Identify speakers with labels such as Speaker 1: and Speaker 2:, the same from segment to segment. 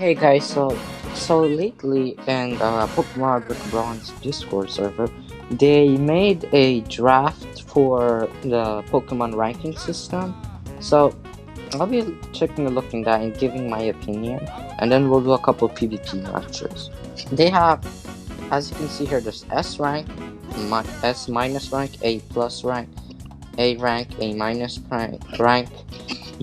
Speaker 1: Hey guys, so lately in Pokemon Brick Bronze Discord server, they made a draft for the Pokemon ranking system. So I'll be taking a look in that and giving my opinion, and then we'll do a couple PvP matches. They have, as you can see here, there's S rank, S minus rank, A plus rank, A rank, A minus rank,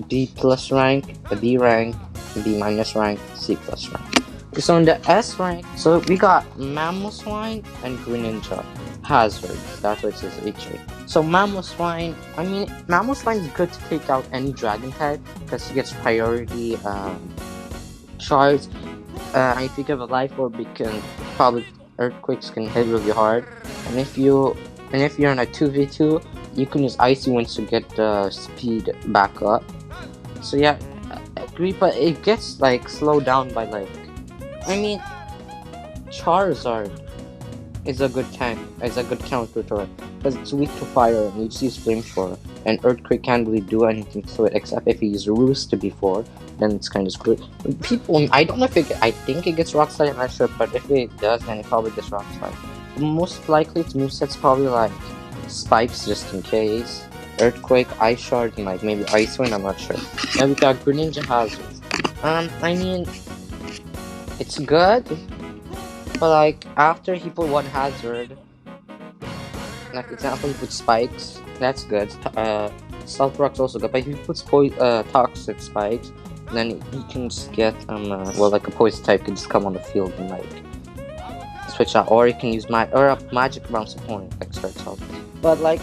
Speaker 1: B plus rank, a B rank, B minus rank, C plus rank. So in the S rank, so we got Mamoswine and Greninja. Hazard, that's what it says HA. So Mamoswine, I mean, Mamoswine is good to take out any dragon type because he gets priority charge. And if you give a life orb, you can probably earthquakes can hit really hard. And if you're in a 2v2, you can use icy winds to get the speed back up. So yeah, I agree, but it gets like slowed down by I mean, Charizard is a good tank, is a good counter to it, because it's weak to fire and you just use Flamethrower, and Earthquake can't really do anything to it except if you use Roost before, then it's kind of screwed. People, I don't know if I think it gets Rock Slide, I'm not sure, but if it does, then it probably gets Rock Slide. Most likely its moveset's probably like Spikes just in case, Earthquake, Ice Shard, and like maybe Ice Wind, I'm not sure. Then we got Greninja Hazard. I mean, it's good, but like after he put one hazard, like example he put spikes, that's good. Stealth Rock's also good, but if he puts toxic spikes, then he can just get well, like a poison type can just come on the field and like switch out, or he can use a magic bounce opponent like starts off. But like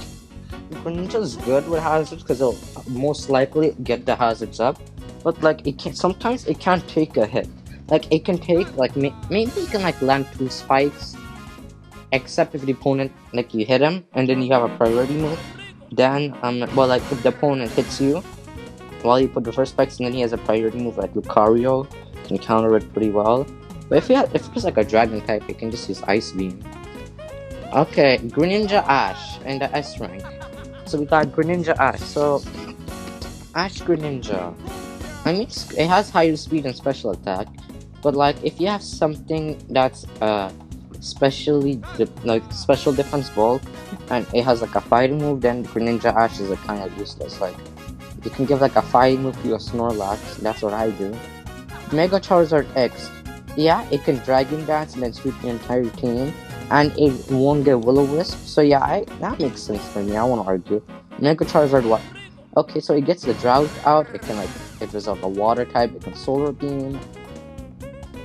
Speaker 1: Greninja's good with hazards because he'll most likely get the hazards up, but like sometimes it can't take a hit. Like it can take like maybe you can like land 2 spikes, except if the opponent like you hit him and then you have a priority move. Then well, like if the opponent hits you while you put the first spikes and then he has a priority move like Lucario, can counter it pretty well. But if it's like a dragon type, you can just use Ice Beam. Okay, Greninja Ash and the S rank. So we got Greninja Ash. So Ash Greninja, I mean it has higher speed and special attack. But like if you have something that's special defense bulk and it has like a fighting move, then Greninja Ash is kind of useless. Like you can give like a fighting move to your Snorlax. That's what I do. Mega Charizard X, yeah, it can Dragon Dance and then sweep the entire team, and it won't get Will-O-Wisp. So yeah, that makes sense for me. I won't argue. Mega Charizard what? Okay, so it gets the Drought out. It can if it's of a water type, it can Solar Beam.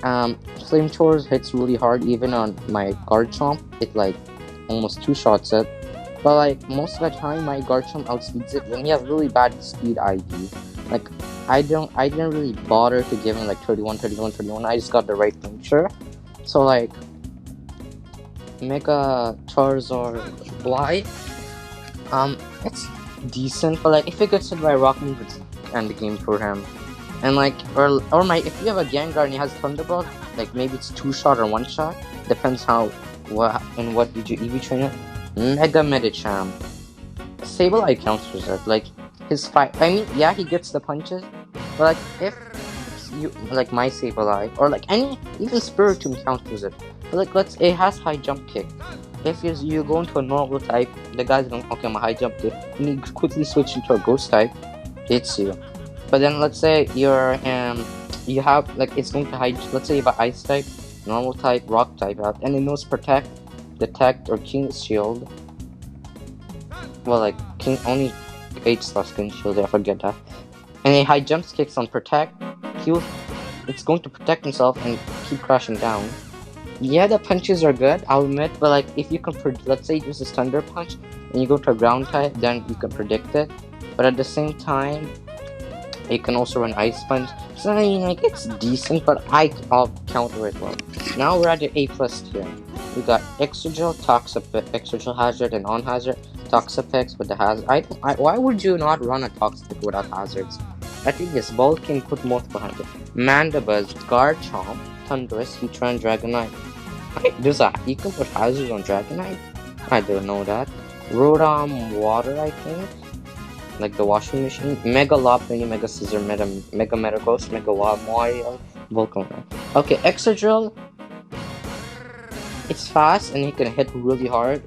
Speaker 1: Flamethrower hits really hard even on my Garchomp. It like almost 2-shots it. But like most of the time my Garchomp outspeeds it when you have really bad speed ID. Like I didn't really bother to give him like 31. I just got the right puncture. So like Mega Charizard Y, it's decent, but like if it gets hit by a rock move, it's end the game for him. And like, if you have a Gengar and he has Thunderbolt, like maybe it's 2-shot or 1-shot, depends what did you EV train it. Mega Medicham, Sableye counters it. Like his fight, I mean, yeah, he gets the punches, but like if you like my Sableye or like even Spiritomb counters it. But like it has high jump kick. If you go into a normal type, the guy's going, okay, I'm a high jump kick, and you quickly switch into a ghost type, hits you. But then let's say you have like it's going to hide. Let's say you have an ice type, normal type, rock type out, and it knows protect, detect, or King's Shield. Well, like only 8 slots King's Shield. I forget that. And a high jump kicks on protect. It's going to protect himself and keep crashing down. Yeah, the punches are good, I'll admit. But like if you can, let's say you use this Thunder Punch and you go to a ground type, then you can predict it. But at the same time, it can also run Ice Punch. So I mean, like it's decent, but I'll counter it well. Now we're at the A+ tier. We got Exegel, Exegel Hazard, and on-hazard Toxapex with the hazard. Why would you not run a Toxapex without hazards? I think this Bulk can put both behind it. Mandibuzz, Garchomp, Thundurus, Heatran, Dragonite. You can put hazards on Dragonite? I don't know that. Rotom, Water, I think. Like the washing machine. Mega Lopunny, Mega Scizor, Mega Metagross, Mega Mawile, Volcarona. Okay, Excadrill, it's fast and it can hit really hard,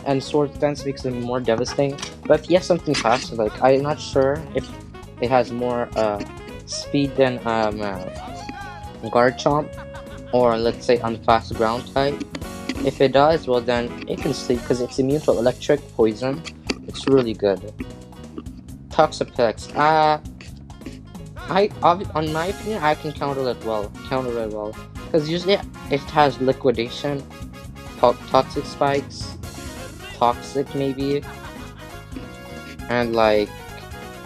Speaker 1: and Sword Dance makes it more devastating. But if you have something fast, like I'm not sure if it has more speed than Garchomp, or let's say unfast ground type. If it does, well then it can sleep because it's immune to electric poison. It's really good. Toxapex. On my opinion, I can counter it well. Because usually it has liquidation, toxic spikes, toxic maybe, and like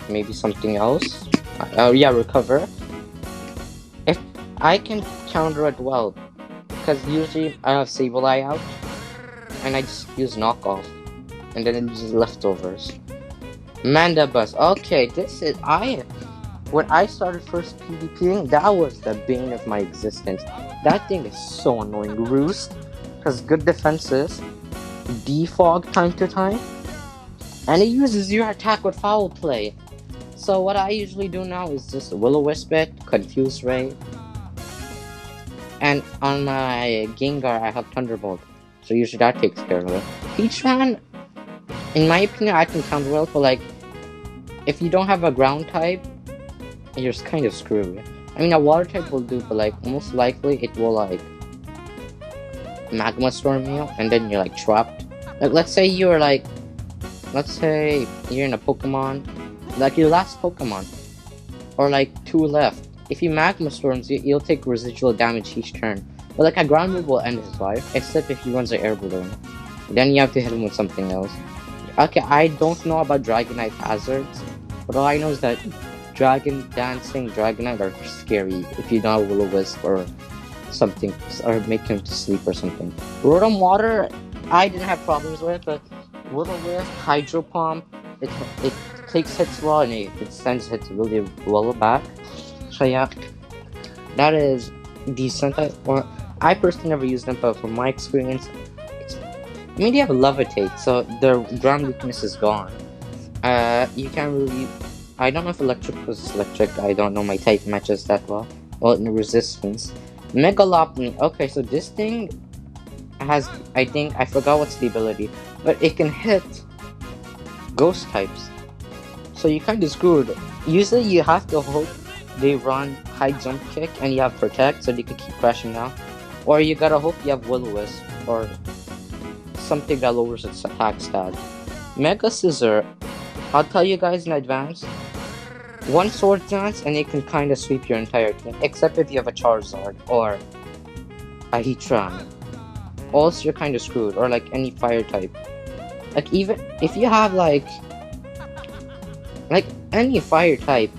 Speaker 1: maybe something else. Oh yeah, recover. If I can counter it well, because usually I have Sableye out, and I just use knockoff, and then it's just leftovers. Mandibuzz. Okay, this is when I started first PvPing, that was the bane of my existence. That thing is so annoying. Roost has good defenses, defog time to time, and it uses your attack with foul play. So what I usually do now is just Will-O-Wisp it, Confuse Ray, and on my Gengar I have Thunderbolt, so usually that takes care of it. Peachman, in my opinion, I can counter well, but like, if you don't have a ground type, you're kind of screwed. I mean, a water type will do, but like, most likely it will like Magma Storm you, and then you're like trapped. Like, let's say you're in a Pokemon, like your last Pokemon, or like 2 left. If you Magma Storms, you'll take residual damage each turn. But like a ground move will end his life, except if he runs an air balloon. Then you have to hit him with something else. Okay, I don't know about Dragonite hazards, but all I know is that Dragonite are scary if you don't have Will-O-Wisp or something, or make him to sleep or something. Rotom Water, I didn't have problems with, but Will-O-Wisp, Hydro Pump, it takes hits well and it sends hits really well back. So yeah, that is decent. I personally never used them, but from my experience, they have Levitate, so their ground weakness is gone. You can't really. I don't know if electric was electric. I don't know my type matches that well. Well, in resistance. Megalopony. Okay, so this thing has. I think I forgot what's the ability, but it can hit ghost types. So you're kind of screwed. Usually you have to hope they run high jump kick and you have protect, so they can keep crashing down, or you gotta hope you have Will-O-Wisp or something that lowers its attack stat. Mega Scizor, I'll tell you guys in advance, one Sword Dance and it can kinda sweep your entire team, except if you have a Charizard or a Heatran. Also you're kinda screwed, or like any fire type. Like even if you have like any fire type,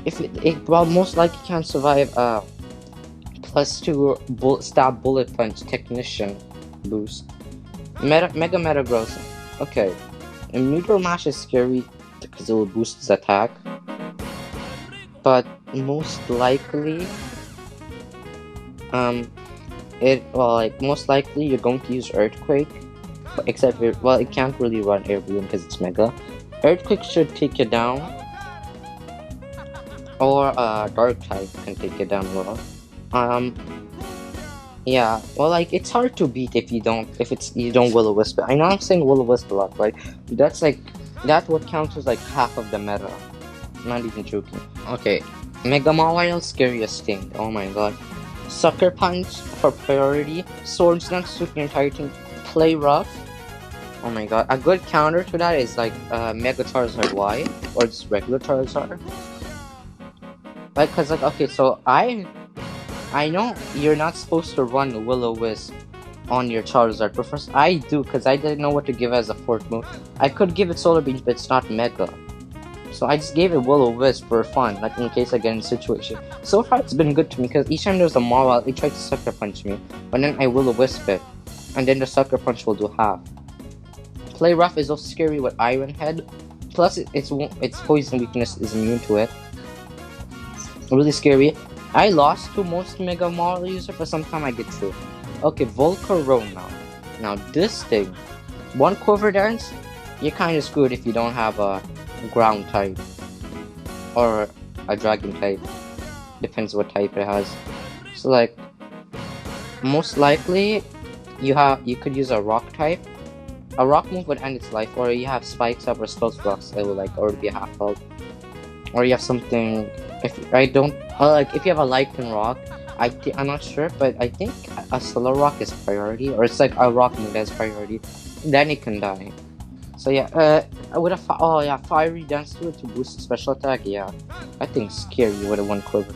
Speaker 1: if it well most likely can't survive +2 stab bullet punch technician boost. Mega Metagross. Okay. And Meteor Mash is scary because it will boost his attack. But most likely most likely you're going to use Earthquake. Except it can't really run Air Balloon because it's Mega. Earthquake should take you down. Or Dark type can take you down well. Yeah, well, like, it's hard to beat if you don't Will-O-Wisp. I know I'm saying Will-O-Wisp a lot, right? That's what counts as like half of the meta. I'm not even joking. Okay, Mega Mawile, scariest thing. Oh my god. Sucker Punch for priority. Sword Dance, suit your entire team. Play rough. Oh my god. A good counter to that is like Mega Charizard Y, or just regular Charizard. Like, cause like, okay, so I know you're not supposed to run Will-O-Wisp on your Charizard, but first I do, because I didn't know what to give as a fourth move. I could give it Solar Beam, but it's not Mega. So I just gave it Will-O-Wisp for fun, like in case I get in a situation. So far it's been good to me, because each time there's a Mawile, it tried to Sucker Punch me, but then I Will-O-Wisp it, and then the Sucker Punch will do half. Play Rough is also scary with Iron Head, plus its poison weakness is immune to it. Really scary. I lost to most Mega Mawile user, but sometime I get through. Okay, Volcarona. Now this thing, one Quiver Dance, you're kinda screwed if you don't have a ground type or a dragon type. Depends what type it has. So like most likely you could use a rock type. A rock move would end its life, or you have spikes up or spell flux, it will like already be half health. Or you have something. If I don't like, if you have a Lycan rock, I'm not sure, but I think a Solar Rock is priority, or it's like a rock move that's priority. Then it can die. So yeah, with a oh yeah, fiery dance to it to boost the special attack. Yeah, I think scary with a one quiver.